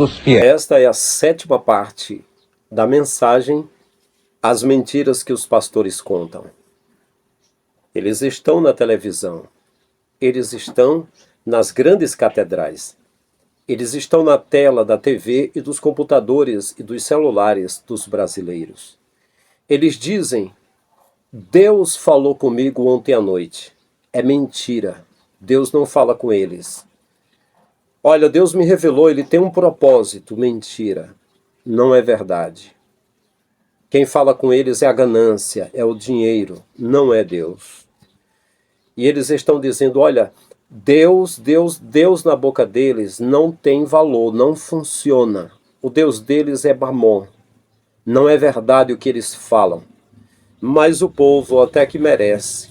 dos fiéis. Esta é a 7ª parte da mensagem As Mentiras que os Pastores Contam. Eles estão na televisão, eles estão nas grandes catedrais, eles estão na tela da TV e dos computadores e dos celulares dos brasileiros. Eles dizem: Deus falou comigo ontem à noite. É mentira. Deus não fala com eles. Olha, Deus me revelou, ele tem um propósito. Mentira. Não é verdade. Quem fala com eles é a ganância, é o dinheiro, não é Deus. E eles estão dizendo: olha, Deus na boca deles não tem valor, não funciona. O Deus deles é Mamon. Não é verdade o que eles falam. Mas o povo até que merece,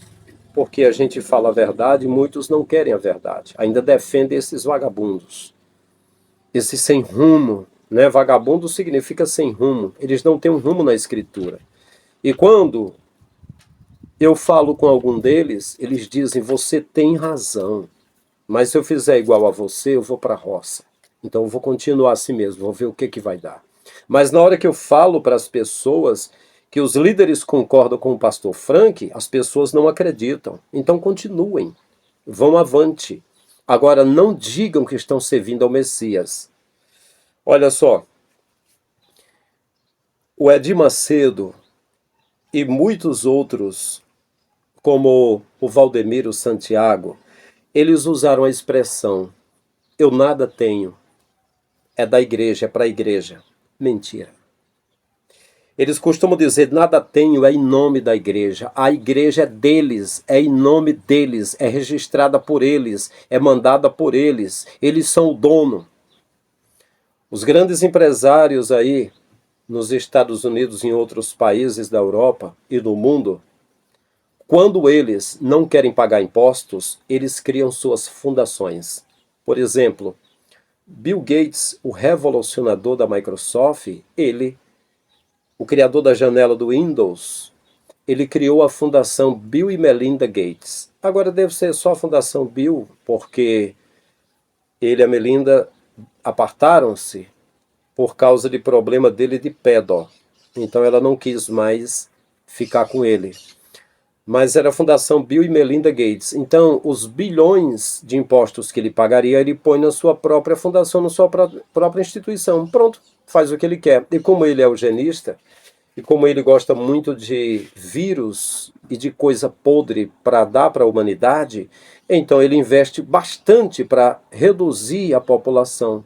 porque a gente fala a verdade e muitos não querem a verdade. Ainda defendem esses vagabundos, esse sem rumo, né? Vagabundo significa sem rumo. Eles não têm um rumo na escritura. E quando eu falo com algum deles, eles dizem: você tem razão, mas se eu fizer igual a você, eu vou para a roça. Então eu vou continuar assim mesmo, vou ver o que vai dar. Mas na hora que eu falo para as pessoas que os líderes concordam com o pastor Frank, as pessoas não acreditam. Então continuem, vão avante. Agora não digam que estão servindo ao Messias. Olha só, o Edir Macedo e muitos outros, como o Valdemiro Santiago, eles usaram a expressão: eu nada tenho, é da igreja, é para a igreja. Mentira. Eles costumam dizer: nada tenho, é em nome da igreja. A igreja é deles, é em nome deles, é registrada por eles, é mandada por eles. Eles são o dono. Os grandes empresários aí, nos Estados Unidos e em outros países da Europa e do mundo, quando eles não querem pagar impostos, eles criam suas fundações. Por exemplo, Bill Gates, o revolucionador da Microsoft, o criador da janela do Windows, ele criou a Fundação Bill e Melinda Gates. Agora deve ser só a Fundação Bill, porque ele e a Melinda apartaram-se por causa de problema dele de pedo. Então ela não quis mais ficar com ele. Mas era a Fundação Bill e Melinda Gates. Então, os bilhões de impostos que ele pagaria, ele põe na sua própria fundação, na sua própria instituição. Pronto, faz o que ele quer. E como ele é eugenista, e como ele gosta muito de vírus e de coisa podre para dar para a humanidade, então ele investe bastante para reduzir a população.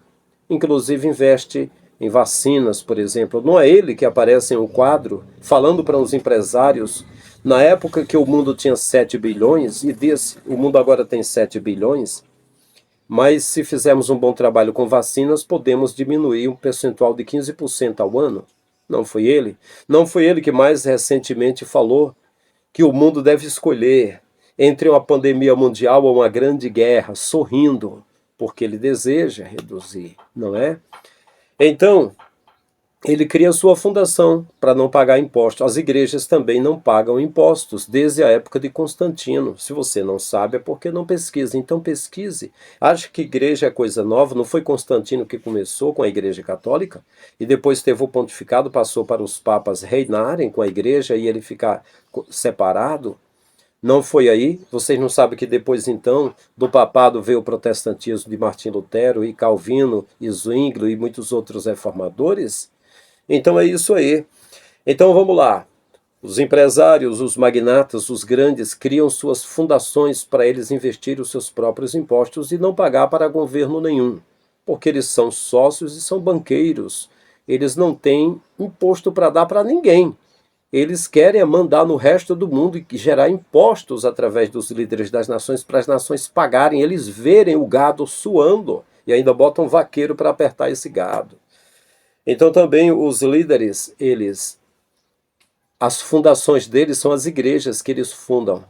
Inclusive investe em vacinas, por exemplo. Não é ele que aparece em um quadro falando para os empresários, na época que o mundo tinha 7 bilhões, e disse: o mundo agora tem 7 bilhões, mas se fizermos um bom trabalho com vacinas, podemos diminuir um percentual de 15% ao ano. Não foi ele? Não foi ele que mais recentemente falou que o mundo deve escolher entre uma pandemia mundial ou uma grande guerra, sorrindo, porque ele deseja reduzir, não é? Então, ele cria sua fundação para não pagar impostos. As igrejas também não pagam impostos desde a época de Constantino. Se você não sabe, é porque não pesquisa. Então pesquise. Acha que igreja é coisa nova? Não foi Constantino que começou com a igreja católica? E depois teve o pontificado, passou para os papas reinarem com a igreja e ele ficar separado? Não foi aí? Vocês não sabem que depois, então, do papado veio o protestantismo de Martim Lutero e Calvino e Zwinglio e muitos outros reformadores? Então é isso aí. Então vamos lá. Os empresários, os magnatas, os grandes, criam suas fundações para eles investirem os seus próprios impostos e não pagar para governo nenhum. Porque eles são sócios e são banqueiros. Eles não têm imposto para dar para ninguém. Eles querem mandar no resto do mundo e gerar impostos através dos líderes das nações para as nações pagarem, eles verem o gado suando e ainda botam vaqueiro para apertar esse gado. Então também os líderes, as fundações deles são as igrejas que eles fundam.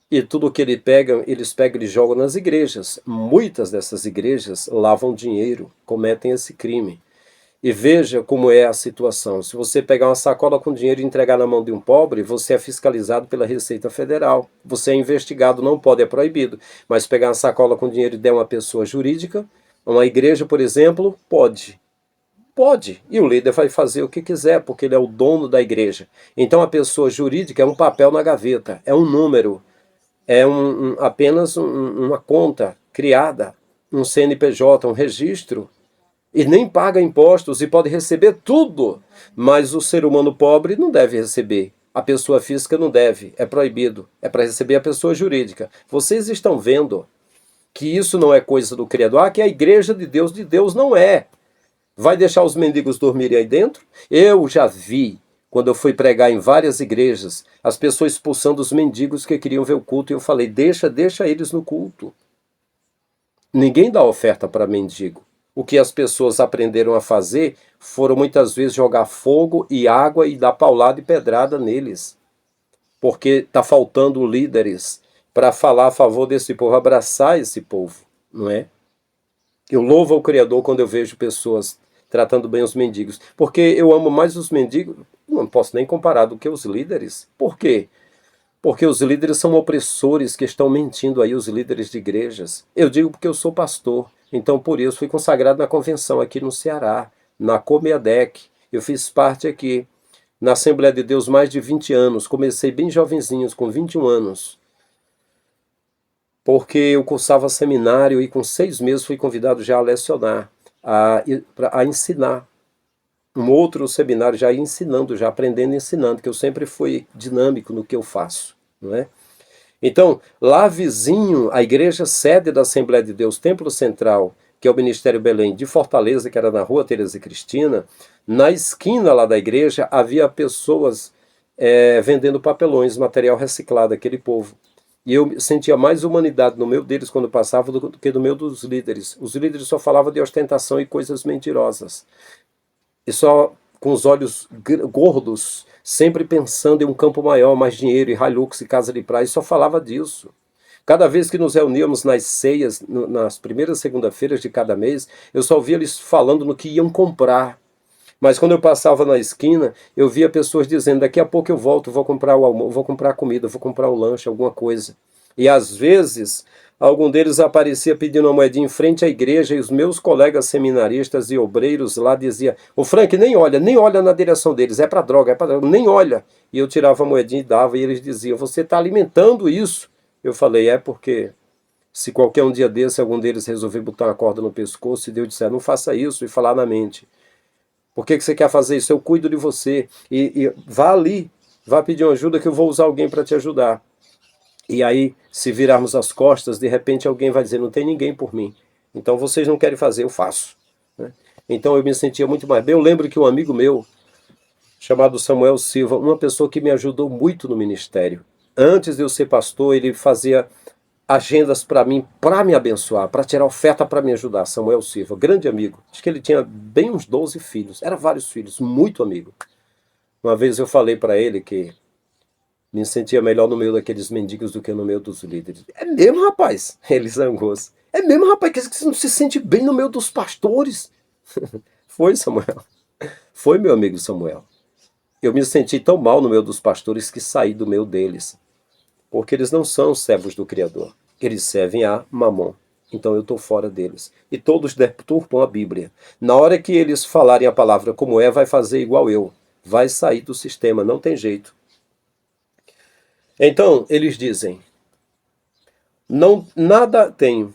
E tudo que eles pegam e jogam nas igrejas. Muitas dessas igrejas lavam dinheiro, cometem esse crime. E veja como é a situação. Se você pegar uma sacola com dinheiro e entregar na mão de um pobre, você é fiscalizado pela Receita Federal. Você é investigado, não pode, é proibido. Mas pegar uma sacola com dinheiro e der uma pessoa jurídica, uma igreja, por exemplo, pode. Pode, e o líder vai fazer o que quiser, porque ele é o dono da igreja. Então a pessoa jurídica é um papel na gaveta, é um número, é apenas uma conta criada, um CNPJ, um registro, e nem paga impostos e pode receber tudo, mas o ser humano pobre não deve receber. A pessoa física não deve, é proibido, é para receber a pessoa jurídica. Vocês estão vendo que isso não é coisa do Criador, que a igreja de Deus não é. Vai deixar os mendigos dormirem aí dentro? Eu já vi, quando eu fui pregar em várias igrejas, as pessoas expulsando os mendigos que queriam ver o culto, e eu falei, deixa eles no culto. Ninguém dá oferta para mendigo. O que as pessoas aprenderam a fazer foram muitas vezes jogar fogo e água e dar paulada e pedrada neles. Porque está faltando líderes para falar a favor desse povo, abraçar esse povo, não é? Eu louvo ao Criador quando eu vejo pessoas tratando bem os mendigos, porque eu amo mais os mendigos, não posso nem comparar, do que os líderes. Por quê? Porque os líderes são opressores que estão mentindo aí, os líderes de igrejas. Eu digo porque eu sou pastor, então por isso fui consagrado na convenção aqui no Ceará, na Comiadec. Eu fiz parte aqui, na Assembleia de Deus, mais de 20 anos. Comecei bem jovenzinhos, com 21 anos. Porque eu cursava seminário e com 6 meses fui convidado já a lecionar, a ensinar. Um outro seminário já ensinando, já aprendendo e ensinando, que eu sempre fui dinâmico no que eu faço, não é? Então, lá vizinho, a igreja sede da Assembleia de Deus, Templo Central, que é o Ministério Belém de Fortaleza, que era na rua Tereza e Cristina, na esquina lá da igreja havia pessoas vendendo papelões, material reciclado, aquele povo. E eu sentia mais humanidade no meio deles quando passava do que no meio dos líderes. Os líderes só falavam de ostentação e coisas mentirosas. E só com os olhos gordos, sempre pensando em um campo maior, mais dinheiro, e Hilux e casa de praia, e só falava disso. Cada vez que nos reuníamos nas ceias, nas primeiras segunda-feiras de cada mês, eu só ouvia eles falando no que iam comprar. Mas quando eu passava na esquina, eu via pessoas dizendo, daqui a pouco eu volto, vou comprar o almoço, vou comprar comida, vou comprar o lanche, alguma coisa. E às vezes, algum deles aparecia pedindo uma moedinha em frente à igreja, e os meus colegas seminaristas e obreiros lá diziam, o Frank, nem olha na direção deles, é para droga, nem olha. E eu tirava a moedinha e dava, e eles diziam, você está alimentando isso. Eu falei, é porque se qualquer um dia desse, algum deles resolver botar uma corda no pescoço, e Deus disser, não faça isso, e falar na mente, por que você quer fazer isso? Eu cuido de você. E vá ali, vá pedir uma ajuda que eu vou usar alguém para te ajudar. E aí, se virarmos as costas, de repente alguém vai dizer, não tem ninguém por mim. Então vocês não querem fazer, eu faço. Né? Então eu me sentia muito mais bem. Eu lembro que um amigo meu, chamado Samuel Silva, uma pessoa que me ajudou muito no ministério. Antes de eu ser pastor, ele fazia agendas para mim, para me abençoar, para tirar oferta para me ajudar. Samuel Silva, grande amigo. Acho que ele tinha bem uns 12 filhos. Era vários filhos, muito amigo. Uma vez eu falei para ele que me sentia melhor no meio daqueles mendigos do que no meio dos líderes. É mesmo, rapaz? Ele zangou-se. É mesmo, rapaz, que você não se sente bem no meio dos pastores? Foi, Samuel. Foi, meu amigo Samuel. Eu me senti tão mal no meio dos pastores que saí do meio deles. Porque eles não são servos do Criador. Eles servem a Mamon. Então eu estou fora deles. E todos deturpam a Bíblia. Na hora que eles falarem a palavra como é, vai fazer igual eu. Vai sair do sistema, não tem jeito. Então, eles dizem, não, nada tenho,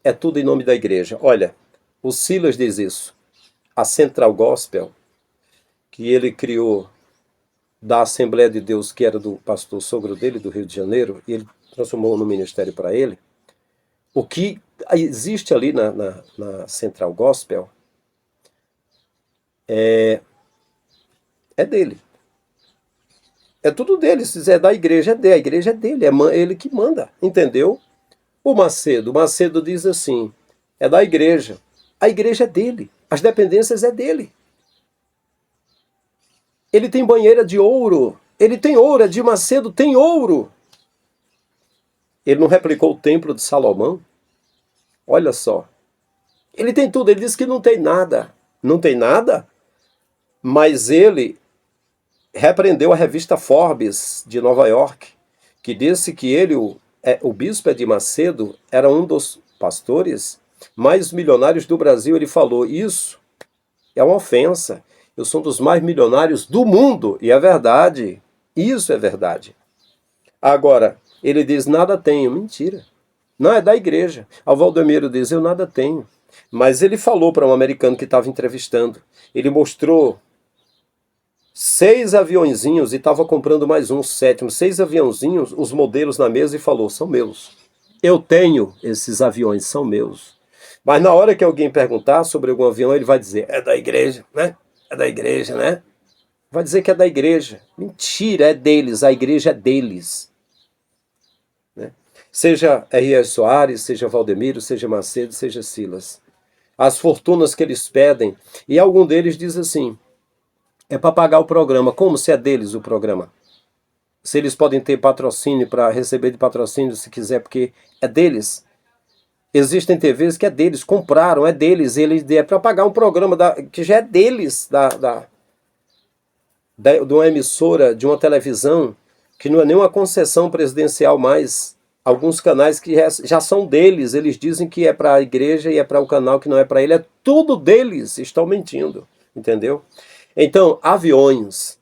é tudo em nome da igreja. Olha, o Silas diz isso. A Central Gospel, que ele criou da Assembleia de Deus, que era do pastor sogro dele, do Rio de Janeiro, e ele transformou no ministério para ele. O que existe ali na Central Gospel é dele. É tudo dele. Se é da igreja, é dele. A igreja é dele. É ele que manda. Entendeu? O Macedo diz assim, é da igreja. A igreja é dele. As dependências é dele. Ele tem banheira de ouro. Ele tem ouro. De Macedo tem ouro. Ele não replicou o templo de Salomão? Olha só. Ele tem tudo. Ele diz que não tem nada. Não tem nada? Mas ele repreendeu a revista Forbes de Nova York, que disse que ele, o bispo de Macedo, era um dos pastores mais milionários do Brasil. Ele falou isso É uma ofensa. Eu sou um dos mais milionários do mundo. E é verdade. Isso é verdade. Agora, ele diz, nada tenho. Mentira. Não, é da igreja. O Valdemiro diz, eu nada tenho. Mas ele falou para um americano que estava entrevistando. Ele mostrou 6 aviãozinhos e estava comprando mais um, sétimo. 6 aviãozinhos, os modelos na mesa e falou, são meus. Eu tenho esses aviões, são meus. Mas na hora que alguém perguntar sobre algum avião, ele vai dizer, é da igreja, né? É da igreja, né? Vai dizer que é da igreja. Mentira, é deles, a igreja é deles. Né? Seja R.R. Soares, seja Valdemiro, seja Macedo, seja Silas. As fortunas que eles pedem, e algum deles diz assim, é para pagar o programa. Como se é deles o programa? Se eles podem ter patrocínio para receber de patrocínio se quiser, porque é deles. Existem TVs que é deles, compraram, é deles, ele é para pagar um programa que já é deles, de uma emissora, de uma televisão, que não é nem uma concessão presidencial mais. Alguns canais que já são deles, eles dizem que é para a igreja e é para o canal que não é para ele, é tudo deles, estão mentindo, entendeu? Então, aviões,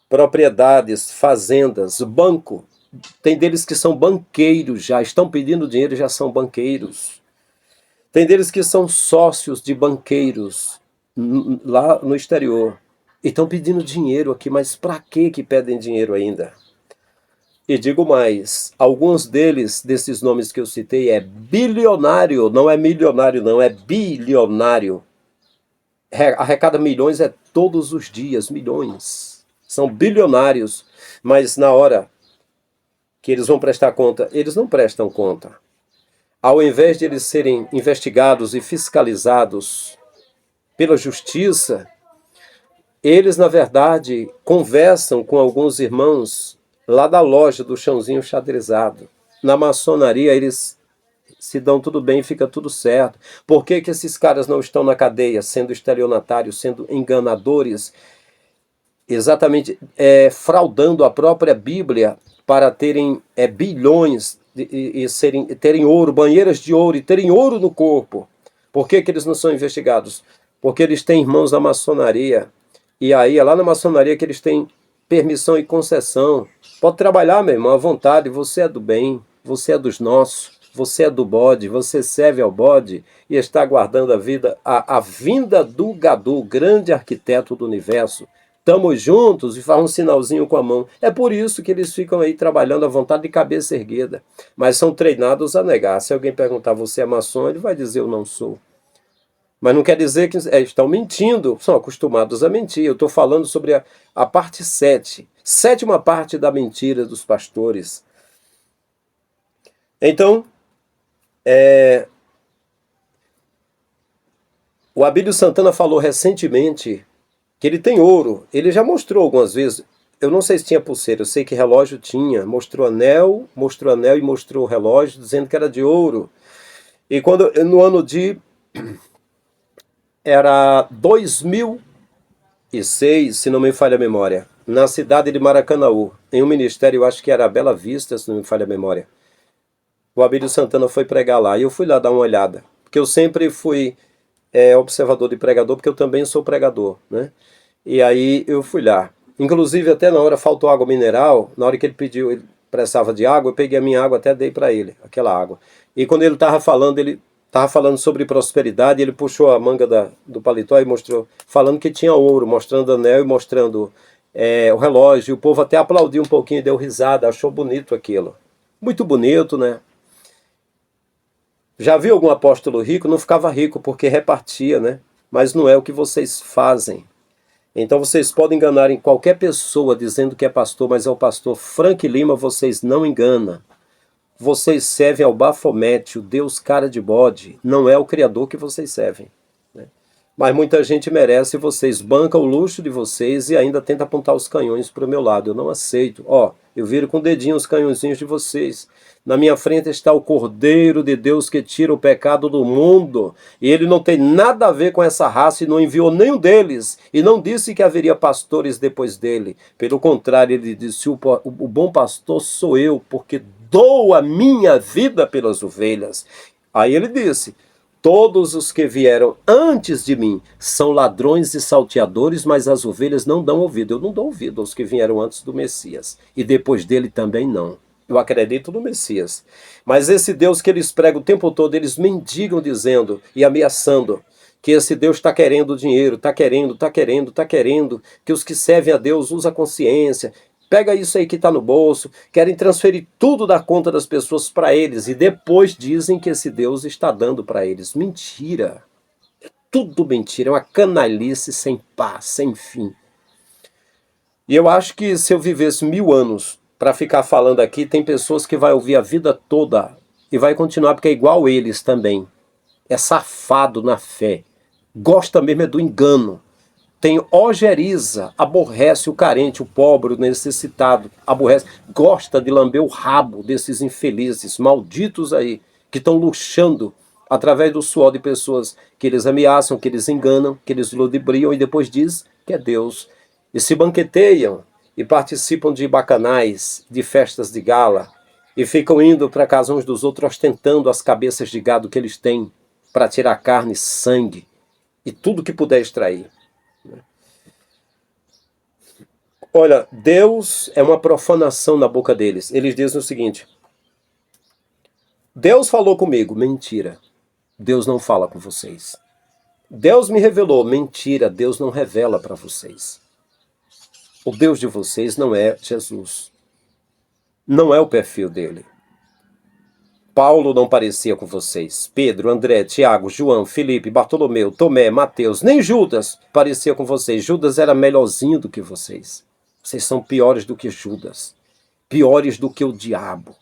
propriedades, fazendas, banco, tem deles que são banqueiros já, estão pedindo dinheiro e já são banqueiros. Tem deles que são sócios de banqueiros lá no exterior e estão pedindo dinheiro aqui, mas para que pedem dinheiro ainda? E digo mais, alguns desses nomes que eu citei, é bilionário, não é milionário não, é bilionário. Arrecada milhões todos os dias, milhões. São bilionários, mas na hora que eles vão prestar conta, eles não prestam conta. Ao invés de eles serem investigados e fiscalizados pela justiça, eles, na verdade, conversam com alguns irmãos lá da loja do chãozinho xadrezado. Na maçonaria, eles se dão tudo bem, fica tudo certo. Por que esses caras não estão na cadeia, sendo estelionatários, sendo enganadores, exatamente fraudando a própria Bíblia para terem bilhões e terem ouro, banheiras de ouro e terem ouro no corpo? Por que eles não são investigados? Porque eles têm irmãos da maçonaria. E aí é lá na maçonaria que eles têm permissão e concessão. Pode trabalhar, meu irmão, à vontade. Você é do bem, você é dos nossos, você é do bode, você serve ao bode e está aguardando a vinda do Gadu, grande arquiteto do universo. Estamos juntos e faz um sinalzinho com a mão. É por isso que eles ficam aí trabalhando à vontade de cabeça erguida. Mas são treinados a negar. Se alguém perguntar, você é maçom? Ele vai dizer, eu não sou. Mas não quer dizer que estão mentindo, são acostumados a mentir. Eu estou falando sobre a parte 7, sétima parte da mentira dos pastores. Então, o Abílio Santana falou recentemente que ele tem ouro. Ele já mostrou algumas vezes. Eu não sei se tinha pulseira, eu sei que relógio tinha. Mostrou anel e mostrou relógio, dizendo que era de ouro. E no ano de... Era 2006, se não me falha a memória, na cidade de Maracanaú, em um ministério, eu acho que era Bela Vista, se não me falha a memória. O Abílio Santana foi pregar lá, e eu fui lá dar uma olhada, porque eu sempre fui observador de pregador, porque eu também sou pregador, né? E aí eu fui lá. Inclusive, até na hora faltou água mineral, na hora que ele pediu, ele precisava de água, eu peguei a minha água, até dei para ele, aquela água. E quando ele estava falando sobre prosperidade, ele puxou a manga do paletó e mostrou, falando que tinha ouro, mostrando anel e mostrando o relógio. O povo até aplaudiu um pouquinho, deu risada, achou bonito aquilo. Muito bonito, né? Já viu algum apóstolo rico? Não ficava rico porque repartia, né? Mas não é o que vocês fazem. Então vocês podem enganar em qualquer pessoa dizendo que é pastor, mas é o pastor Frank Lima, vocês não enganam. Vocês servem ao Bafomete, o Deus cara de bode, não é o Criador que vocês servem. Né? Mas muita gente merece, vocês bancam o luxo de vocês e ainda tenta apontar os canhões para o meu lado. Eu não aceito. Eu viro com o dedinho os canhõezinhos de vocês. Na minha frente está o Cordeiro de Deus que tira o pecado do mundo. E ele não tem nada a ver com essa raça e não enviou nenhum deles. E não disse que haveria pastores depois dele. Pelo contrário, ele disse, o bom pastor sou eu, porque dou a minha vida pelas ovelhas. Aí ele disse, Todos os que vieram antes de mim são ladrões e salteadores, mas as ovelhas não dão ouvido. Eu não dou ouvido aos que vieram antes do Messias. E depois dele também não. Eu acredito no Messias. Mas esse Deus que eles pregam o tempo todo, eles mendigam dizendo e ameaçando que esse Deus está querendo dinheiro, está querendo, que os que servem a Deus usam a consciência. Pega isso aí que está no bolso, querem transferir tudo da conta das pessoas para eles e depois dizem que esse Deus está dando para eles. Mentira. É tudo mentira, é uma canalice sem paz, sem fim. E eu acho que se eu vivesse 1000 anos para ficar falando aqui, tem pessoas que vai ouvir a vida toda e vai continuar porque é igual eles também. É safado na fé. Gosta mesmo é do engano. Tem ojeriza, aborrece o carente, o pobre, o necessitado, aborrece, gosta de lamber o rabo desses infelizes, malditos aí, que estão luxando através do suor de pessoas que eles ameaçam, que eles enganam, que eles ludibriam e depois diz que é Deus. E se banqueteiam e participam de bacanais, de festas de gala, e ficam indo para casa uns dos outros ostentando as cabeças de gado que eles têm para tirar carne, sangue e tudo que puder extrair. Olha, Deus é uma profanação na boca deles. Eles dizem o seguinte: Deus falou comigo. Mentira. Deus não fala com vocês. Deus me revelou. Mentira. Deus não revela para vocês. O Deus de vocês não é Jesus. Não é o perfil dele. Paulo não parecia com vocês. Pedro, André, Tiago, João, Felipe, Bartolomeu, Tomé, Mateus, nem Judas parecia com vocês. Judas era melhorzinho do que vocês. Vocês são piores do que Judas. Piores do que o diabo.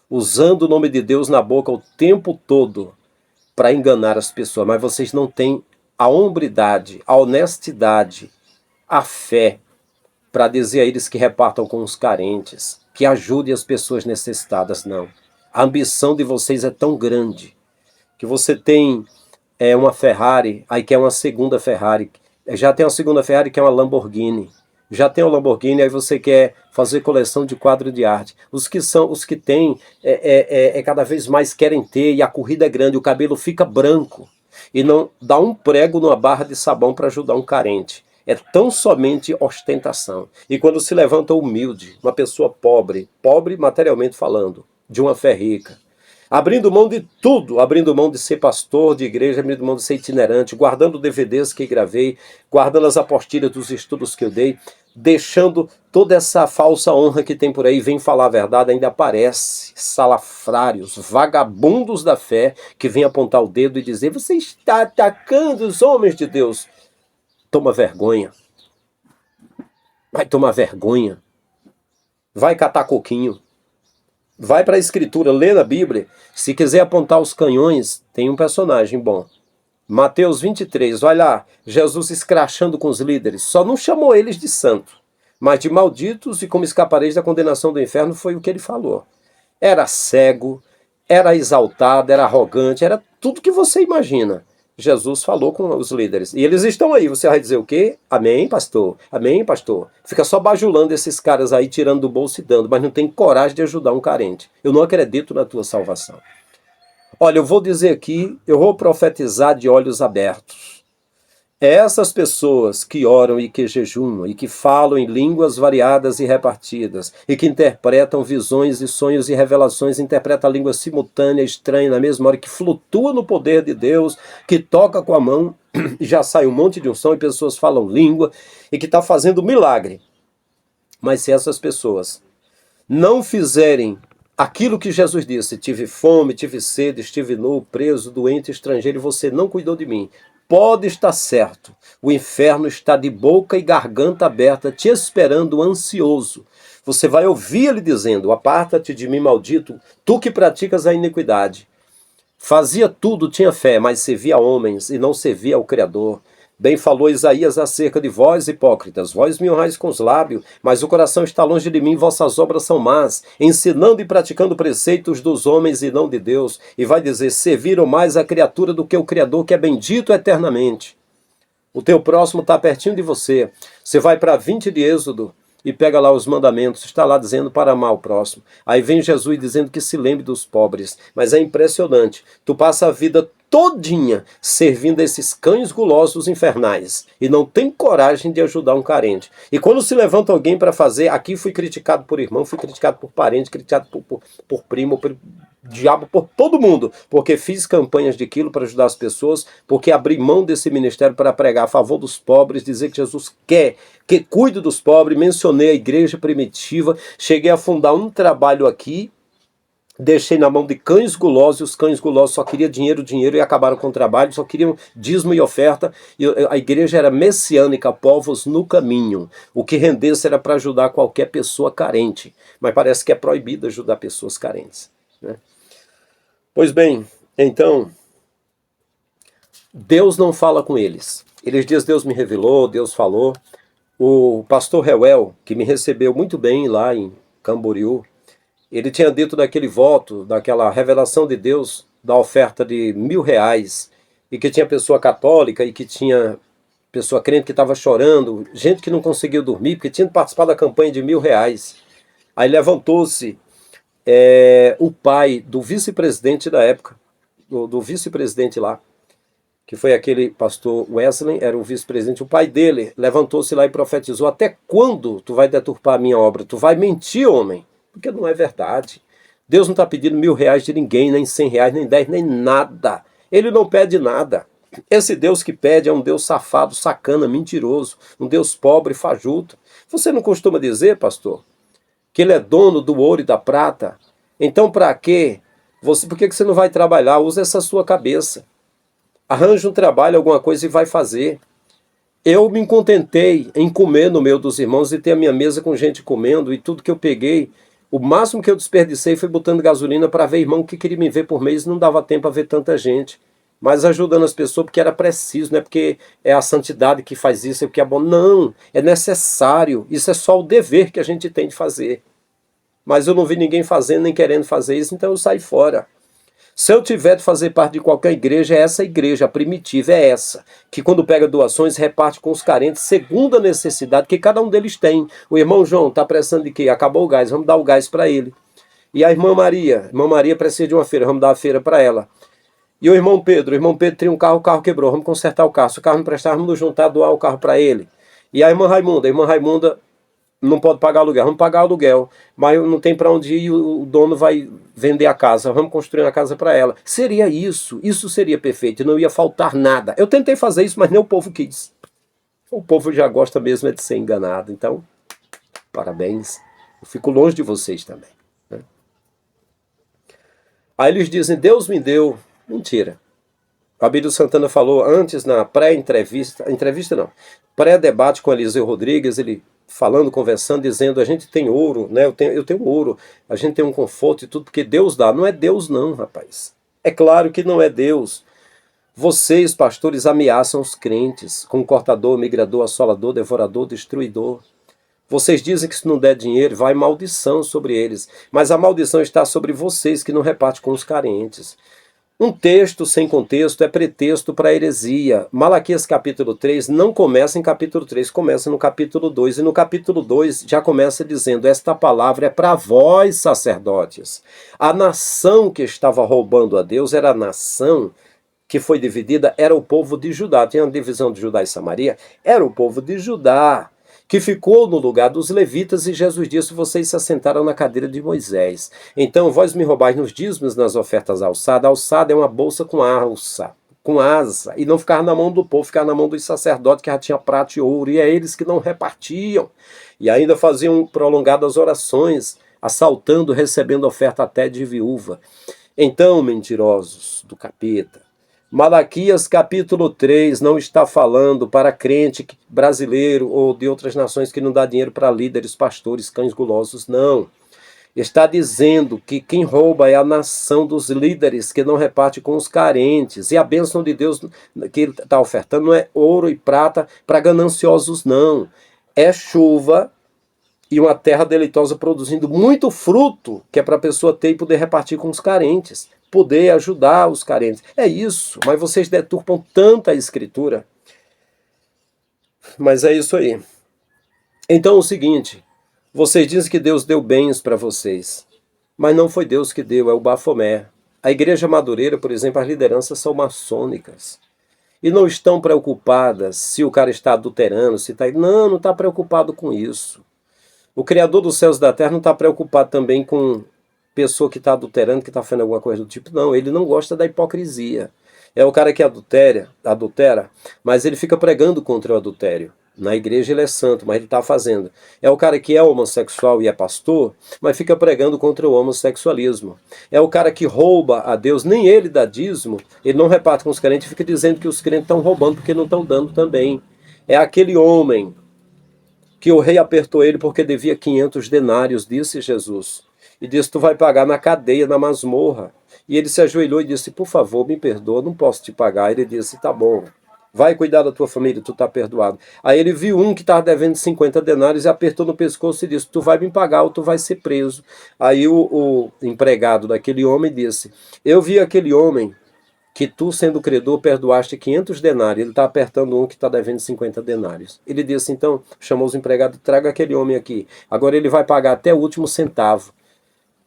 Usando o nome de Deus na boca o tempo todo para enganar as pessoas. Mas vocês não têm a hombridade, a honestidade, a fé para dizer a eles que repartam com os carentes, que ajudem as pessoas necessitadas. Não. A ambição de vocês é tão grande que você tem uma Ferrari, aí quer uma segunda Ferrari. Já tem uma segunda Ferrari que é uma Lamborghini. Já tem o Lamborghini, aí você quer fazer coleção de quadro de arte. Os que têm, cada vez mais querem ter, e a corrida é grande, o cabelo fica branco. E não dá um prego numa barra de sabão para ajudar um carente. É tão somente ostentação. E quando se levanta humilde, uma pessoa pobre, pobre materialmente falando, de uma fé rica, abrindo mão de tudo, abrindo mão de ser pastor de igreja, abrindo mão de ser itinerante, guardando DVDs que gravei, guardando as apostilhas dos estudos que eu dei, deixando toda essa falsa honra que tem por aí, vem falar a verdade, ainda aparece salafrários, vagabundos da fé, que vem apontar o dedo e dizer: você está atacando os homens de Deus. Toma vergonha. Vai tomar vergonha. Vai catar coquinho. Vai para a escritura, lê na Bíblia. Se quiser apontar os canhões, tem um personagem bom. Mateus 23, vai lá. Jesus escrachando com os líderes. Só não chamou eles de santo, mas de malditos, e como escapareis da condenação do inferno, foi o que ele falou. Era cego, era exaltado, era arrogante, era tudo que você imagina. Jesus falou com os líderes. E eles estão aí. Você vai dizer o quê? Amém, pastor? Amém, pastor? Fica só bajulando esses caras aí, tirando do bolso e dando, mas não tem coragem de ajudar um carente. Eu não acredito na tua salvação. Olha, eu vou dizer aqui, eu vou profetizar de olhos abertos. Essas pessoas que oram e que jejuam e que falam em línguas variadas e repartidas e que interpretam visões e sonhos e revelações, interpretam a língua simultânea, estranha, na mesma hora, que flutua no poder de Deus, que toca com a mão e já sai um monte de unção e pessoas falam língua e que está fazendo milagre. Mas se essas pessoas não fizerem aquilo que Jesus disse: tive fome, tive sede, estive nu, preso, doente, estrangeiro, e você não cuidou de mim, pode estar certo, o inferno está de boca e garganta aberta, te esperando ansioso. Você vai ouvir ele dizendo: aparta-te de mim, maldito, tu que praticas a iniquidade. Fazia tudo, tinha fé, mas servia a homens e não servia ao Criador. Bem falou Isaías acerca de vós, hipócritas. Vós me honrais com os lábios, mas o coração está longe de mim, vossas obras são más, ensinando e praticando preceitos dos homens e não de Deus. E vai dizer: serviram mais a criatura do que o Criador, que é bendito eternamente. O teu próximo está pertinho de você. Você vai para 20 de Êxodo, e pega lá os mandamentos, está lá dizendo para amar o próximo. Aí vem Jesus dizendo que se lembre dos pobres. Mas é impressionante, tu passa a vida todinha servindo esses cães gulosos infernais e não tem coragem de ajudar um carente. E quando se levanta alguém para fazer, aqui fui criticado por irmão, fui criticado por parente, criticado por primo, por diabo, por todo mundo, porque fiz campanhas de quilo para ajudar as pessoas, porque abri mão desse ministério para pregar a favor dos pobres, dizer que Jesus quer que cuide dos pobres, mencionei a igreja primitiva, cheguei a fundar um trabalho aqui, deixei na mão de cães gulosos, e os cães gulosos só queriam dinheiro, dinheiro, e acabaram com o trabalho, só queriam dízimo e oferta, e a igreja era messiânica, povos no caminho. O que rendesse era para ajudar qualquer pessoa carente, mas parece que é proibido ajudar pessoas carentes, né? Pois bem, então, Deus não fala com eles. Eles dizem, Deus me revelou, Deus falou. O pastor Reuel, que me recebeu muito bem lá em Camboriú, ele tinha dito daquele voto, daquela revelação de Deus, da oferta de R$ 1.000, e que tinha pessoa católica e que tinha pessoa crente que estava chorando, gente que não conseguiu dormir, porque tinha participado da campanha de R$ 1.000. Aí levantou-se o pai do vice-presidente da época, do vice-presidente lá, que foi aquele pastor Wesley, era o vice-presidente, o pai dele levantou-se lá e profetizou, até quando tu vai deturpar a minha obra? Tu vai mentir, homem? Porque não é verdade. Deus não está pedindo R$ 1.000 de ninguém, nem R$ 100, nem 10, nem nada. Ele não pede nada. Esse Deus que pede é um Deus safado, sacana, mentiroso, um Deus pobre, fajuto. Você não costuma dizer, pastor, que ele é dono do ouro e da prata? Então para quê? Por que você não vai trabalhar? Usa essa sua cabeça. Arranja um trabalho, alguma coisa e vai fazer. Eu me contentei em comer no meio dos irmãos e ter a minha mesa com gente comendo, e tudo que eu peguei, o máximo que eu desperdicei foi botando gasolina para ver irmão que queria me ver por mês, não dava tempo a ver tanta gente. Mas ajudando as pessoas porque era preciso, não é porque é a santidade que faz isso, é porque é bom. Não, é necessário. Isso é só o dever que a gente tem de fazer. Mas eu não vi ninguém fazendo nem querendo fazer isso, então eu saí fora. Se eu tiver de fazer parte de qualquer igreja, é essa igreja, a primitiva é essa, que quando pega doações, reparte com os carentes, segundo a necessidade que cada um deles tem. O irmão João está precisando de quê? Acabou o gás, vamos dar o gás para ele. E a irmã Maria precisa de uma feira, vamos dar a feira para ela. E o irmão Pedro tinha um carro, o carro quebrou, vamos consertar o carro. Se o carro não prestar, vamos nos juntar, doar o carro para ele. E a irmã Raimunda não pode pagar aluguel, vamos pagar aluguel, mas não tem para onde ir e o dono vai vender a casa, vamos construir uma casa para ela. Seria isso seria perfeito, não ia faltar nada. Eu tentei fazer isso, mas nem o povo quis. O povo já gosta mesmo de ser enganado, então, parabéns. Eu fico longe de vocês também, né? Aí eles dizem, Deus me deu. Mentira. O Abílio Santana falou antes na pré-debate com Eliseu Rodrigues, ele falando, conversando, dizendo, a gente tem ouro, né? Eu tenho ouro, a gente tem um conforto e tudo, porque Deus dá. Não é Deus não, rapaz. É claro que não é Deus. Vocês, pastores, ameaçam os crentes com cortador, migrador, assolador, devorador, destruidor. Vocês dizem que se não der dinheiro, vai maldição sobre eles. Mas a maldição está sobre vocês que não repartem com os carentes. Um texto sem contexto é pretexto para heresia. Malaquias capítulo 3 não começa em capítulo 3, começa no capítulo 2. E no capítulo 2 já começa dizendo, esta palavra é para vós, sacerdotes. A nação que estava roubando a Deus era a nação que foi dividida, era o povo de Judá. Tinha uma divisão de Judá e Samaria, era o povo de Judá, que ficou no lugar dos levitas, e Jesus disse, vocês se assentaram na cadeira de Moisés. Então, vós me roubais nos dízimos, nas ofertas alçadas. A alçada é uma bolsa com alça, com asa, e não ficava na mão do povo, ficava na mão dos sacerdotes, que já tinha prata e ouro, e é eles que não repartiam. E ainda faziam prolongadas orações, assaltando, recebendo oferta até de viúva. Então, mentirosos do capeta, Malaquias capítulo 3 não está falando para crente brasileiro ou de outras nações que não dá dinheiro para líderes, pastores, cães gulosos, não. Está dizendo que quem rouba é a nação dos líderes, que não reparte com os carentes. E a bênção de Deus que ele está ofertando não é ouro e prata para gananciosos, não. É chuva e uma terra deleitosa produzindo muito fruto, que é para a pessoa ter e poder repartir com os carentes, poder ajudar os carentes. É isso, mas vocês deturpam tanta escritura. Mas é isso aí. Então é o seguinte, Vocês dizem que Deus deu bens para vocês, mas não foi Deus que deu, é o Bafomé. A Igreja Madureira, por exemplo, as lideranças são maçônicas. E não estão preocupadas se o cara está adulterando, se está... Não está preocupado com isso. O Criador dos céus e da terra não está preocupado também com pessoa que está adulterando, que está fazendo alguma coisa do tipo. Não, ele não gosta da hipocrisia. É o cara que adultera, mas ele fica pregando contra o adultério. Na igreja ele é santo, mas ele está fazendo. É o cara que é homossexual e é pastor, mas fica pregando contra o homossexualismo. É o cara que rouba a Deus, nem ele dá dízimo, ele não reparte com os crentes e fica dizendo que os crentes estão roubando porque não estão dando também. É aquele homem que o rei apertou ele porque devia 500 denários, disse Jesus. E disse, tu vai pagar na cadeia, na masmorra. E ele se ajoelhou e disse, por favor, me perdoa, não posso te pagar. Ele disse, tá bom, vai cuidar da tua família, tu tá perdoado. Aí ele viu um que estava devendo 50 denários e apertou no pescoço e disse, tu vai me pagar ou tu vai ser preso. Aí o empregado daquele homem disse, eu vi aquele homem que tu, sendo credor, perdoaste 500 denários. Ele está apertando um que está devendo 50 denários. Ele disse, então, chamou os empregados, traga aquele homem aqui. Agora ele vai pagar até o último centavo.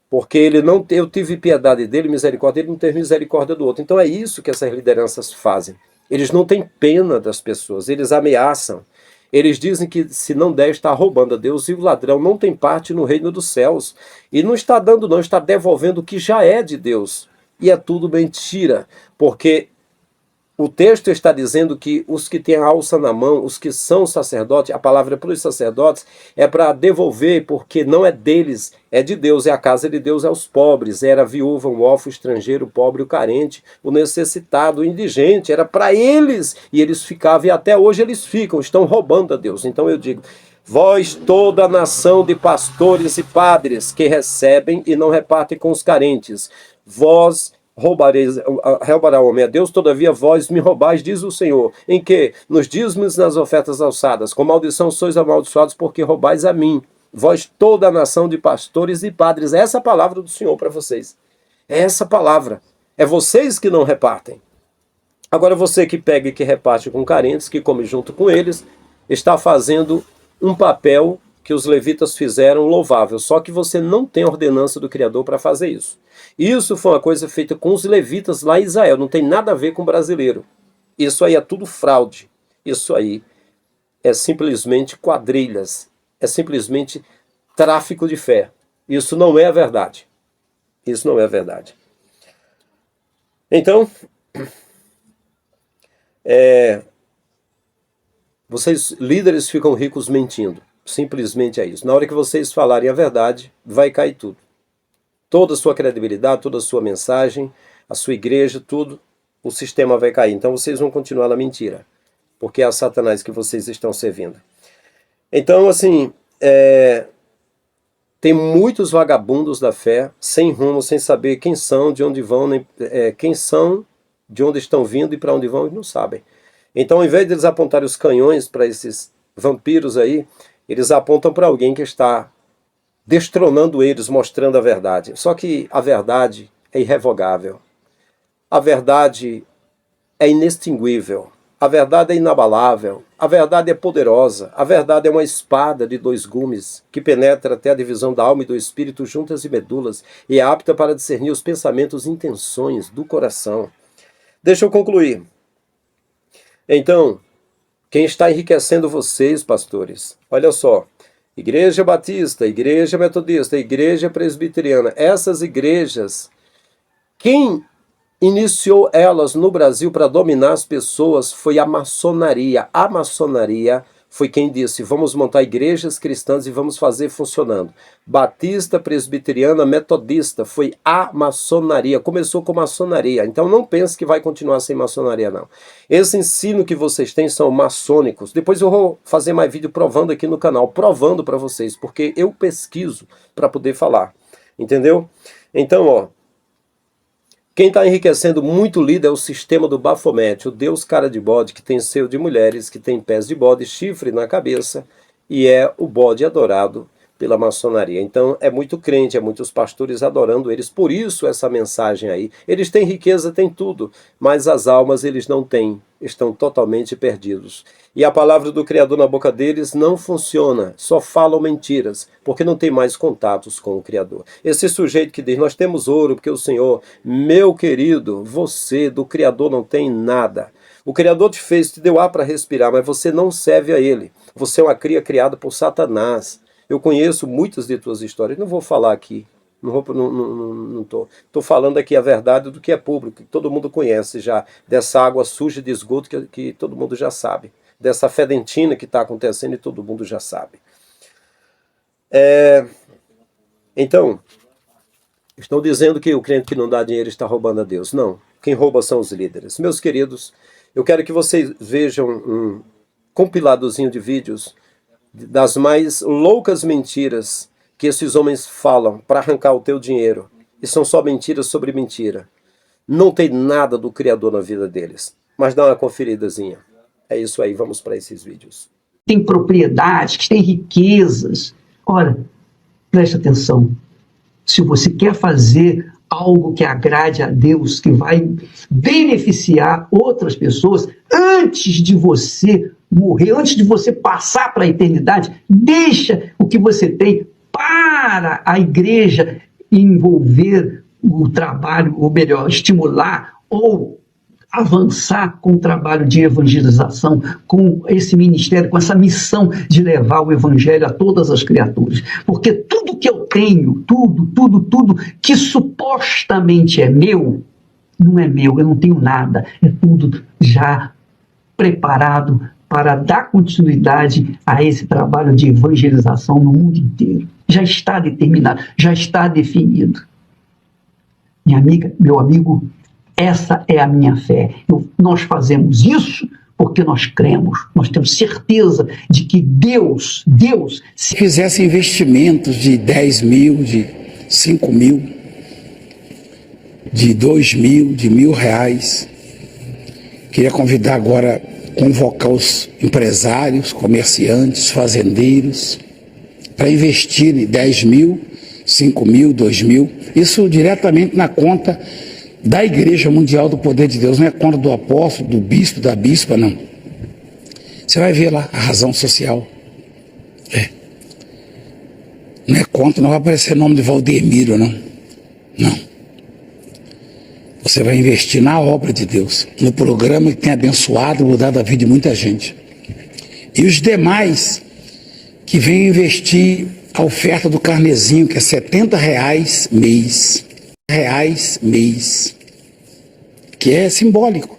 Porque ele não, eu tive piedade dele, misericórdia, ele não teve misericórdia do outro. Então é isso que essas lideranças fazem. Eles não têm pena das pessoas, eles ameaçam. Eles dizem que se não der, está roubando a Deus, e o ladrão não tem parte no reino dos céus. E não está dando não, está devolvendo o que já é de Deus. E é tudo mentira, porque o texto está dizendo que os que têm a alça na mão, os que são sacerdotes, a palavra para os sacerdotes é para devolver, porque não é deles, é de Deus, é a casa de Deus, é os pobres, era a viúva, o órfão, o estrangeiro, o pobre, o carente, o necessitado, o indigente, era para eles, e eles ficavam, e até hoje eles ficam, estão roubando a Deus. Então eu digo, vós toda a nação de pastores e padres que recebem e não repartem com os carentes, vós roubará o homem a Deus, todavia vós me roubais, diz o Senhor. Em que? Nos dízimos e nas ofertas alçadas. Com maldição sois amaldiçoados, porque roubais a mim. Vós toda a nação de pastores e padres. Essa é a palavra do Senhor para vocês. É essa palavra. É vocês que não repartem. Agora você que pega e que reparte com carentes, que come junto com eles, está fazendo um papel que os levitas fizeram louvável. Só que você não tem ordenança do Criador para fazer isso. Isso foi uma coisa feita com os levitas lá em Israel, não tem nada a ver com o brasileiro. Isso aí é tudo fraude. Isso aí é simplesmente quadrilhas, é simplesmente tráfico de fé. Isso não é a verdade. Isso não é a verdade. Então, vocês líderes ficam ricos mentindo. Simplesmente é isso. Na hora que vocês falarem a verdade, vai cair tudo. Toda a sua credibilidade, toda a sua mensagem, a sua igreja, tudo, o sistema vai cair. Então vocês vão continuar na mentira, porque é a Satanás que vocês estão servindo. Então, assim, tem muitos vagabundos da fé, sem rumo, sem saber quem são, de onde vão, quem são, de onde estão vindo e para onde vão, eles não sabem. Então, ao invés de eles apontarem os canhões para esses vampiros aí, eles apontam para alguém que está destronando eles, mostrando a verdade. Só que a verdade é irrevogável. A verdade é inextinguível. A verdade é inabalável. A verdade é poderosa. A verdade é uma espada de 2 gumes que penetra até a divisão da alma e do espírito, juntas e medulas, e é apta para discernir os pensamentos e intenções do coração. Deixa eu concluir. Então, quem está enriquecendo vocês, pastores? Olha só. Igreja Batista, Igreja Metodista, Igreja Presbiteriana, essas igrejas, quem iniciou elas no Brasil para dominar as pessoas foi a maçonaria. A maçonaria foi quem disse, vamos montar igrejas cristãs e vamos fazer funcionando. Batista, Presbiteriana, Metodista, foi a maçonaria, começou com maçonaria. Então não pense que vai continuar sem maçonaria, não. Esse ensino que vocês têm são maçônicos. Depois eu vou fazer mais vídeo provando aqui no canal, provando para vocês, porque eu pesquiso para poder falar. Entendeu? Então, ó, quem está enriquecendo muito líder é o sistema do Bafomete, o Deus cara de bode, que tem seio de mulheres, que tem pés de bode, chifre na cabeça, e é o bode adorado pela maçonaria. Então é muito crente, é muitos pastores adorando eles, por isso essa mensagem aí. Eles têm riqueza, têm tudo, mas as almas eles não têm. estão totalmente perdidos. E a palavra do Criador na boca deles não funciona, só falam mentiras, porque não tem mais contatos com o Criador. Esse sujeito que diz, nós temos ouro, porque o Senhor, meu querido, você do Criador não tem nada. O Criador te fez, te deu ar para respirar, mas você não serve a Ele. Você é uma cria criada por Satanás. Eu conheço muitas de tuas histórias, não vou falar aqui. Não tô falando aqui a verdade do que é público, que todo mundo conhece já, dessa água suja de esgoto que todo mundo já sabe, dessa fedentina que está acontecendo e todo mundo já sabe. Então, estão dizendo que o crente que não dá dinheiro está roubando a Deus. Não, quem rouba são os líderes. Meus queridos, eu quero que vocês vejam um compiladozinho de vídeos das mais loucas mentiras que esses homens falam para arrancar o teu dinheiro. E são só mentiras sobre mentira. Não tem nada do Criador na vida deles. Mas dá uma conferidazinha. É isso aí, vamos para esses vídeos. Tem propriedades, que tem riquezas. Ora, preste atenção. Se você quer fazer algo que agrade a Deus, que vai beneficiar outras pessoas, antes de você morrer, antes de você passar para a eternidade, deixa o que você tem para a igreja envolver o trabalho, ou melhor, estimular ou avançar com o trabalho de evangelização, com esse ministério, com essa missão de levar o evangelho a todas as criaturas. Porque tudo que eu tenho, tudo que supostamente é meu, não é meu, eu não tenho nada, é tudo já preparado para dar continuidade a esse trabalho de evangelização no mundo inteiro. Já está determinado, já está definido. Minha amiga, meu amigo, essa é a minha fé. Nós fazemos isso porque nós cremos, nós temos certeza de que Deus, se fizesse investimentos de 10 mil, de 5 mil, de 2 mil, de R$1.000, queria convidar agora, convocar os empresários, comerciantes, fazendeiros, para investir em 10 mil, 5 mil, 2 mil, isso diretamente na conta da Igreja Mundial do Poder de Deus, não é conta do apóstolo, do bispo, da bispa, não. Você vai ver lá a razão social. Não é conta, não vai aparecer o nome de Valdemiro, não. Não. Você vai investir na obra de Deus, no programa que tem abençoado e mudado a vida de muita gente. E os demais que vêm investir a oferta do carnezinho, que é R$70 mês, que é simbólico,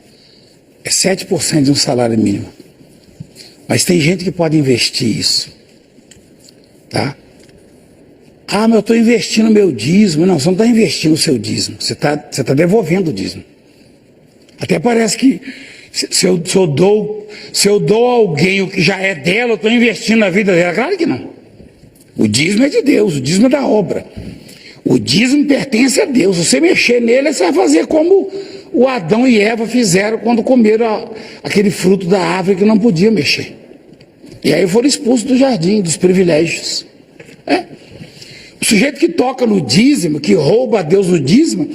é 7% de um salário mínimo. Mas tem gente que pode investir isso, tá? Ah, mas eu estou investindo meu dízimo. Não, você não está investindo o seu dízimo, você tá devolvendo o dízimo. Até parece que se eu dou a alguém o que já é dela, eu estou investindo na vida dela. Claro que não. O dízimo é de Deus, o dízimo é da obra. O dízimo pertence a Deus. Se você mexer nele, você vai fazer como o Adão e Eva fizeram quando comeram aquele fruto da árvore que não podia mexer. E aí foram expulsos do jardim, dos privilégios. O sujeito que toca no dízimo, que rouba a Deus no dízimo,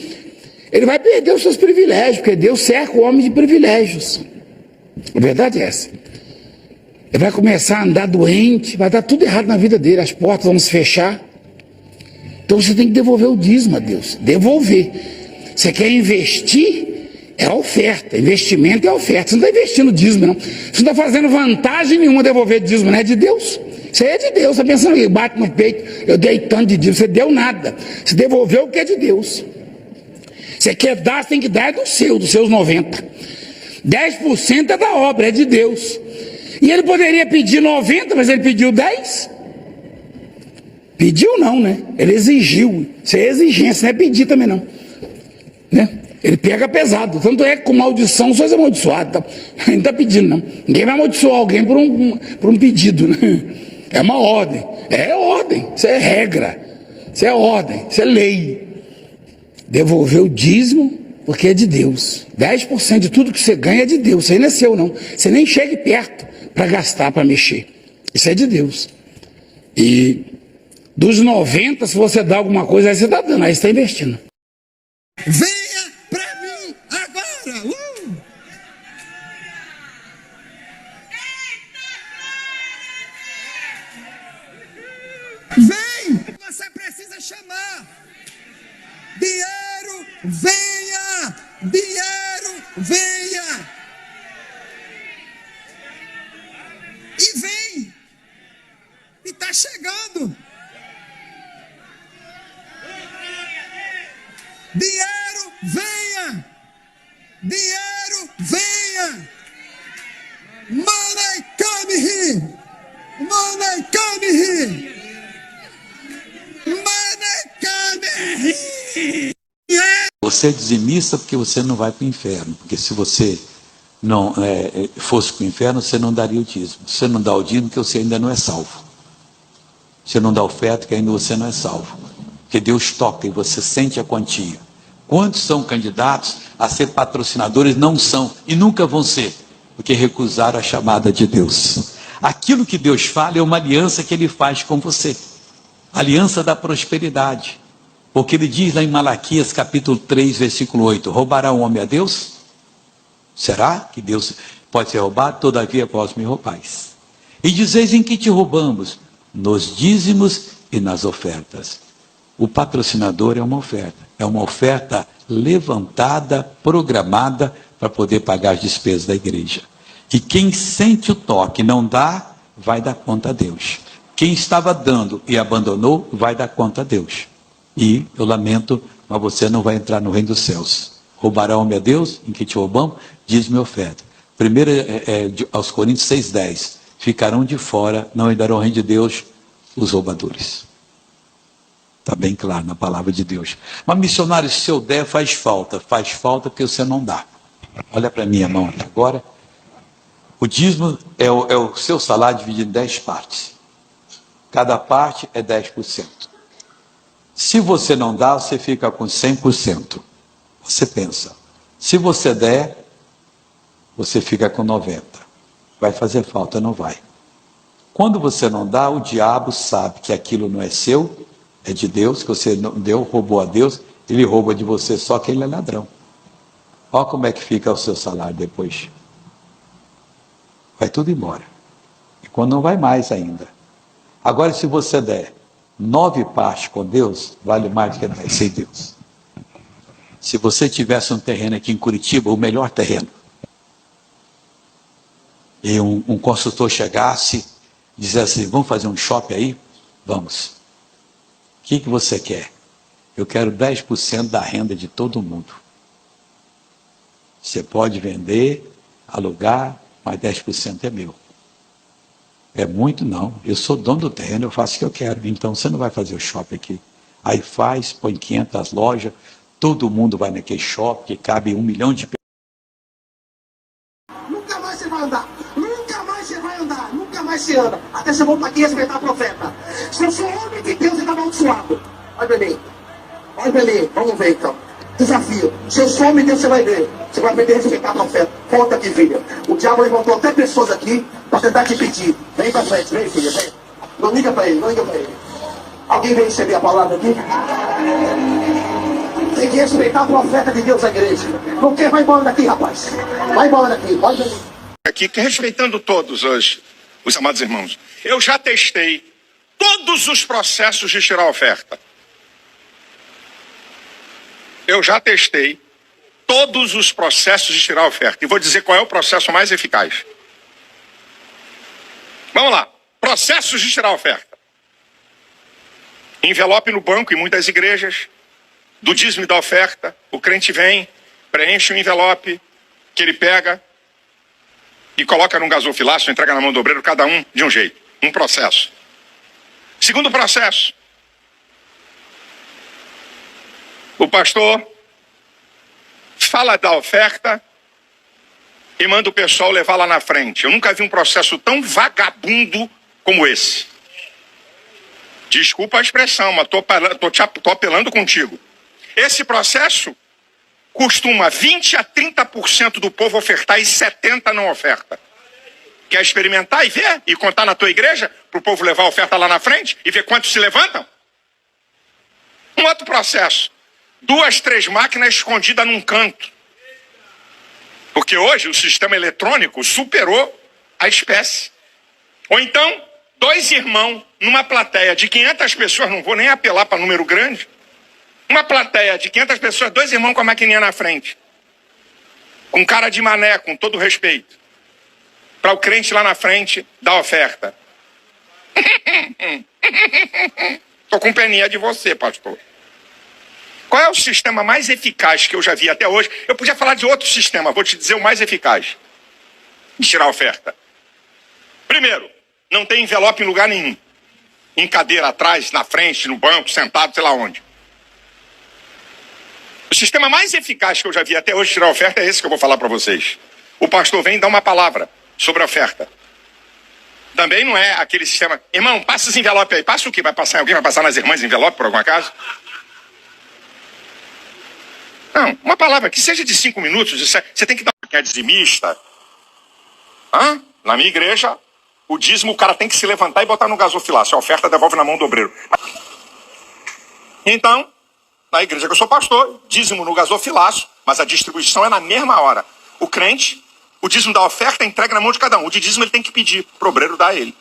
ele vai perder os seus privilégios, porque Deus cerca o homem de privilégios. A verdade é essa. Ele vai começar a andar doente, vai dar tudo errado na vida dele, as portas vão se fechar. Então você tem que devolver o dízimo a Deus. Devolver. Você quer investir? É a oferta. Investimento é a oferta. Você não está investindo dízimo, não. Você não está fazendo vantagem nenhuma devolver dízimo, não é de Deus. Isso aí é de Deus. Você está pensando que bate no peito, eu dei tanto de dízimo. Você deu nada. Você devolveu o que é de Deus. Você quer dar, você tem que dar dos seus 90. 10% é da obra, é de Deus. E ele poderia pedir 90, mas ele pediu 10. Pediu não, né? Ele exigiu. Isso é exigência, não é pedir também não. Né? Ele pega pesado. Tanto é que com maldição só é amaldiçoado. Tá? Ele não está pedindo não. Ninguém vai amaldiçoar alguém por um pedido. Né? É uma ordem. É ordem. Isso é regra. Isso é ordem. Isso é lei. Devolver o dízimo porque é de Deus. 10% de tudo que você ganha é de Deus. Isso aí não é seu não. Você nem chegue perto para gastar, para mexer. Isso é de Deus. E dos 90, se você dá alguma coisa, aí você está dando, aí você está investindo. Venha para mim agora! Vem! Você precisa chamar. Dinheiro, venha! Dinheiro, venha! E vem! E está chegando! Dinheiro, venha! Dinheiro, venha! Money come here! Money come here! Money come here! Você é dizimista porque você não vai para o inferno. Porque se você não fosse para o inferno, você não daria o dízimo. Você não dá o dízimo porque você ainda não é salvo. Você não dá oferta porque ainda você não é salvo. Porque Deus toca e você sente a quantia. Quantos são candidatos a ser patrocinadores? Não são e nunca vão ser, porque recusaram a chamada de Deus. Aquilo que Deus fala é uma aliança que Ele faz com você. Aliança da prosperidade. Porque Ele diz lá em Malaquias capítulo 3, versículo 8, roubará o homem a Deus? Será que Deus pode ser roubado? Todavia vós me roubais. E dizeis em que te roubamos? Nos dízimos e nas ofertas. O patrocinador é uma oferta levantada, programada para poder pagar as despesas da igreja. E quem sente o toque e não dá, vai dar conta a Deus. Quem estava dando e abandonou, vai dar conta a Deus. E eu lamento, mas você não vai entrar no reino dos céus. Roubará homem a Deus, em que te roubamos, diz-me oferta. 1 aos Coríntios 6,10. Ficarão de fora, não herdarão o reino de Deus, os roubadores. Está bem claro na palavra de Deus. Mas missionário, se eu der, faz falta porque você não dá. Olha para a minha mão aqui agora. O dízimo é o seu salário dividido em 10 partes. Cada parte é 10%. Se você não dá, você fica com 100%. Você pensa, se você der, você fica com 90%. Vai fazer falta? Não vai. Quando você não dá, o diabo sabe que aquilo não é seu, é de Deus, que você não deu, roubou a Deus, ele rouba de você só que ele é ladrão. Olha como é que fica o seu salário depois. Vai tudo embora. E quando não vai mais ainda. Agora, se você der 9 partes com Deus, vale mais do que 10 sem Deus. Se você tivesse um terreno aqui em Curitiba, o melhor terreno, e um consultor chegasse e dissesse assim, vamos fazer um shopping aí? Vamos. O que você quer? Eu quero 10% da renda de todo mundo. Você pode vender, alugar, mas 10% é meu. É muito não, eu sou dono do terreno, eu faço o que eu quero, então você não vai fazer o shopping aqui. Aí faz, põe 500 lojas, todo mundo vai naquele shopping, que cabe 1 milhão de pessoas. Nunca mais você vai andar, nunca mais você vai andar, nunca mais você anda, até você voltar aqui e respeitar a profeta. Se eu sou homem de Deus, ele está amaldiçoado. Olha pra mim, vamos ver então. Desafio, se eu sou homem de Deus, você vai ver. Você vai aprender a respeitar a profeta. Volta aqui, filha. O diabo levantou até pessoas aqui para tentar te pedir. Vem pra frente, vem, filha, vem. Não liga pra ele. Alguém vem receber a palavra aqui? Tem que respeitar a profeta de Deus, a igreja. Não quer, vai embora daqui, rapaz. Vai embora daqui, pode vir. Aqui, respeitando todos os amados irmãos. Eu já testei todos os processos de tirar a oferta. Eu já testei todos os processos de tirar a oferta. E vou dizer qual é o processo mais eficaz. Vamos lá. Processos de tirar a oferta. Envelope no banco em muitas igrejas. Do dízimo e da oferta. O crente vem, preenche o envelope que ele pega e coloca num gasofilácio, entrega na mão do obreiro, cada um de um jeito. Um processo. Segundo processo. O pastor fala da oferta e manda o pessoal levar lá na frente. Eu nunca vi um processo tão vagabundo como esse. Desculpa a expressão, mas tô apelando contigo. Esse processo costuma 20 a 30% do povo ofertar e 70% não oferta. Quer experimentar e ver? E contar na tua igreja para o povo levar a oferta lá na frente e ver quantos se levantam? Um outro processo. 2, 3 máquinas escondidas num canto. Porque hoje o sistema eletrônico superou a espécie. Ou então, Dois irmãos numa plateia de 500 pessoas, não vou nem apelar para número grande, uma plateia de 500 pessoas, dois irmãos com a maquininha na frente, com cara de mané, com todo respeito, para o crente lá na frente dar oferta. Estou com peninha de você, pastor. Qual é o sistema mais eficaz que eu já vi até hoje? Eu podia falar de outro sistema, vou te dizer o mais eficaz de tirar oferta. Primeiro, não tem envelope em lugar nenhum. Em cadeira atrás, na frente, no banco, sentado, sei lá onde. O sistema mais eficaz que eu já vi até hoje de tirar oferta é esse que eu vou falar para vocês. O pastor vem e dá uma palavra sobre a oferta. Também não é aquele sistema... Irmão, passa esse envelope aí. Passa o quê? Vai passar em alguém? Vai passar nas irmãs envelope, por algum acaso? Não, uma palavra que seja de 5 minutos. Você tem que dar uma dizimista. Hã? Na minha igreja, o dízimo o cara tem que se levantar e botar no gasofilácio. A oferta devolve na mão do obreiro. Então, na igreja que eu sou pastor, dízimo no gasofilácio, mas a distribuição é na mesma hora. O crente, o dízimo da oferta é entregue na mão de cada um. O de dízimo ele tem que pedir para o obreiro dar a ele.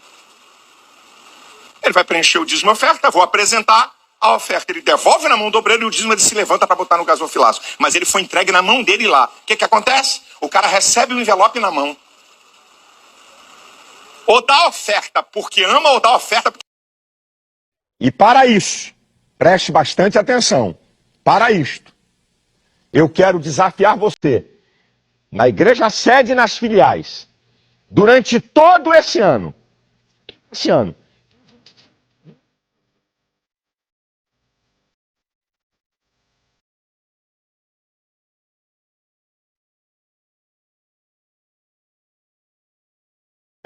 Ele vai preencher o dízimo e oferta, vou apresentar a oferta. Ele devolve na mão do obreiro e o dízimo ele se levanta para botar no gasofilácio. Mas ele foi entregue na mão dele lá. O que acontece? O cara recebe o envelope na mão. Ou dá oferta porque ama, ou dá oferta porque... E para isso, preste bastante atenção. Para isto, eu quero desafiar você, na igreja sede e nas filiais, durante todo esse ano,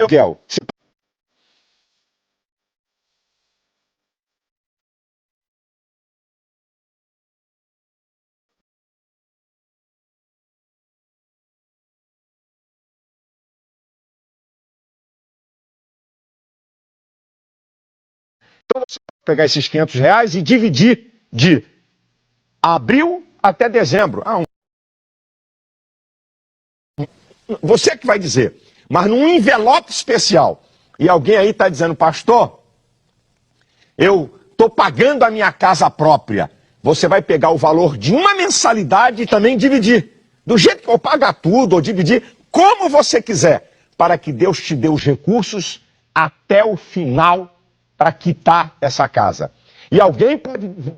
Miguel, então você vai pegar esses R$500 e dividir de abril até dezembro. Você que vai dizer, mas num envelope especial. E alguém aí está dizendo, pastor, eu estou pagando a minha casa própria. Você vai pegar o valor de uma mensalidade e também dividir. Do jeito que eu pagar tudo, ou dividir, como você quiser, para que Deus te dê os recursos até o final para quitar essa casa. E alguém pode dizer,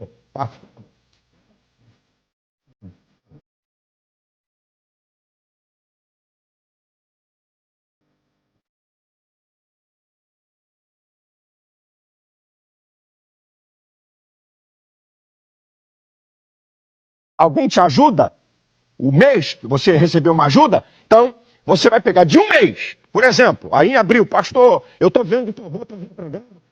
alguém te ajuda? O mês que você recebeu uma ajuda? Então, você vai pegar de um mês. Por exemplo, aí em abril, pastor, eu estou vendo que eu vou entregando.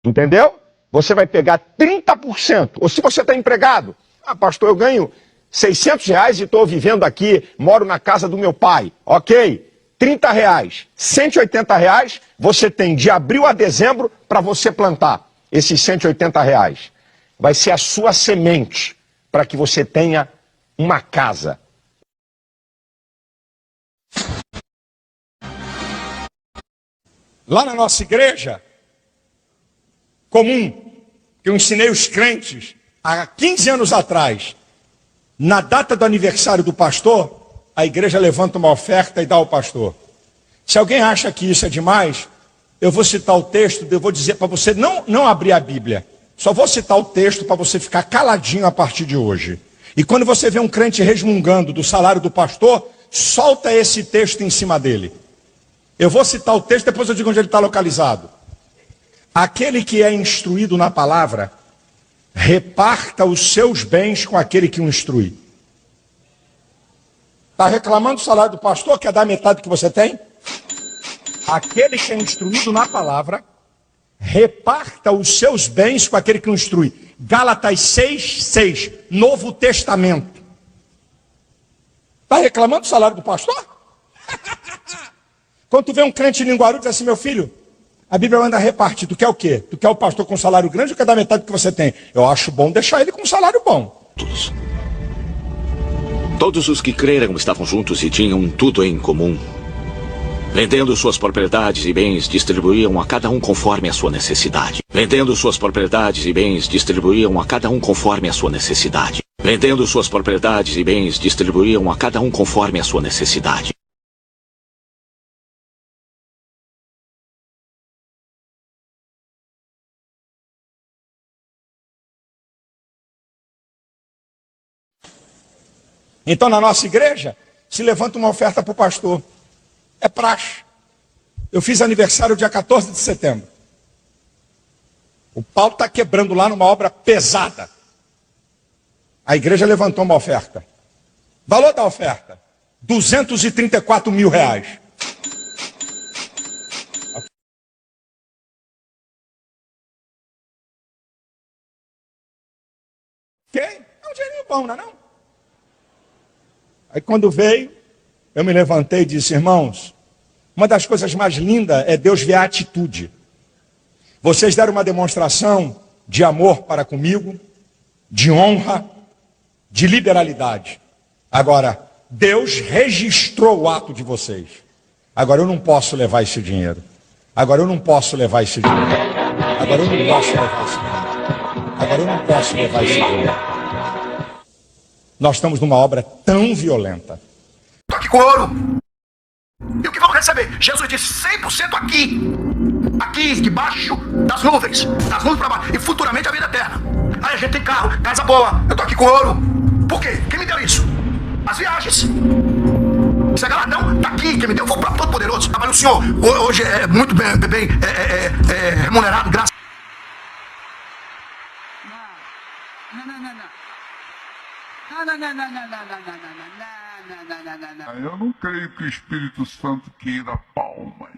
Entendeu? Você vai pegar 30%. Ou se você está empregado, pastor, eu ganho R$600 e estou vivendo aqui, moro na casa do meu pai. Ok, R$30, R$180, você tem de abril a dezembro para você plantar esses R$180. Vai ser a sua semente para que você tenha uma casa. Lá na nossa igreja comum, que eu ensinei os crentes há 15 anos atrás, na data do aniversário do pastor, a igreja levanta uma oferta e dá ao pastor. Se alguém acha que isso é demais, eu vou citar o texto, eu vou dizer para você não abrir a Bíblia. Só vou citar o texto para você ficar caladinho a partir de hoje. E quando você vê um crente resmungando do salário do pastor, solta esse texto em cima dele. Eu vou citar o texto, depois eu digo onde ele está localizado. Aquele que é instruído na palavra, reparta os seus bens com aquele que o instrui. Está reclamando do salário do pastor, quer dar metade do que você tem? Aquele que é instruído na palavra, reparta os seus bens com aquele que o instrui. Gálatas 6:6, Novo Testamento. Está reclamando do salário do pastor? Quando tu vê um crente linguarudo, diz assim, meu filho, a Bíblia manda repartir. Tu quer o quê? Tu quer o pastor com salário grande ou quer dar metade do que você tem? Eu acho bom deixar ele com um salário bom. Todos os que creram estavam juntos e tinham tudo em comum. Vendendo suas propriedades e bens, distribuíam a cada um conforme a sua necessidade. Vendendo suas propriedades e bens, distribuíam a cada um conforme a sua necessidade. Vendendo suas propriedades e bens, distribuíam a cada um conforme a sua necessidade. Então, na nossa igreja, se levanta uma oferta para o pastor. É praxe. Eu fiz aniversário dia 14 de setembro. O pau está quebrando lá numa obra pesada. A igreja levantou uma oferta. Valor da oferta: R$234 mil. Ok? É um dinheirinho bom, não é não? Aí quando veio, eu me levantei e disse: irmãos, uma das coisas mais lindas é Deus ver a atitude. Vocês deram uma demonstração de amor para comigo, de honra, de liberalidade. Agora, Deus registrou o ato de vocês. Agora eu não posso levar esse dinheiro. Agora eu não posso levar esse dinheiro. Agora eu não posso levar esse dinheiro. Agora eu não posso levar esse dinheiro. Nós estamos numa obra tão violenta. Estou aqui com ouro. E o que vamos receber? Jesus disse 100% aqui. Aqui, debaixo das nuvens para baixo. E futuramente a vida eterna. Aí a gente tem carro, casa boa. Eu estou aqui com ouro. Por quê? Quem me deu isso? As viagens. Isso é galardão. Tá aqui, quem me deu foi o próprio Todo-Poderoso. Mas o senhor hoje é muito bem remunerado, graças. Eu não creio que o Espírito Santo queira palmas.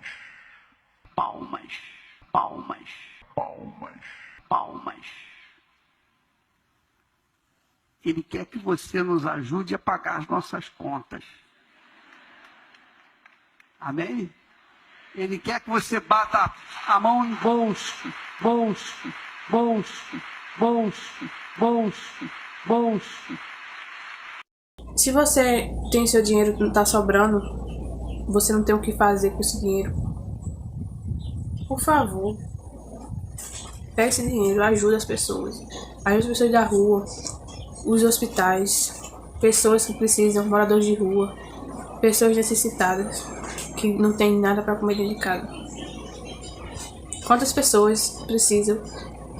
Ele quer que você nos ajude a pagar as nossas contas. Amém? Ele quer que você bata a mão em bolso. Se você tem seu dinheiro que não está sobrando, você não tem o que fazer com esse dinheiro, por favor, pegue esse dinheiro, ajude as pessoas da rua, os hospitais, pessoas que precisam, moradores de rua, pessoas necessitadas, que não tem nada para comer dentro de casa. Quantas pessoas precisam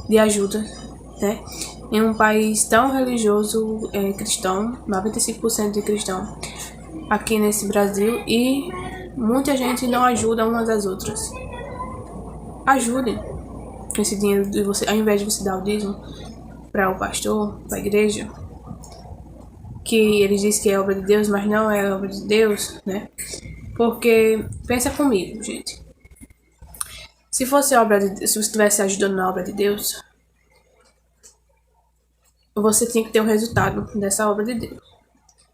de ajuda, né? Em um país tão religioso, cristão, 95% de cristão, aqui nesse Brasil, e muita gente não ajuda umas às outras. Ajudem com esse dinheiro de você, ao invés de você dar o dízimo para o pastor, para a igreja, que ele diz que é obra de Deus, mas não é obra de Deus, né? Porque, pensa comigo, gente. Se fosse se você estivesse ajudando na obra de Deus, você tinha que ter o resultado dessa obra de Deus.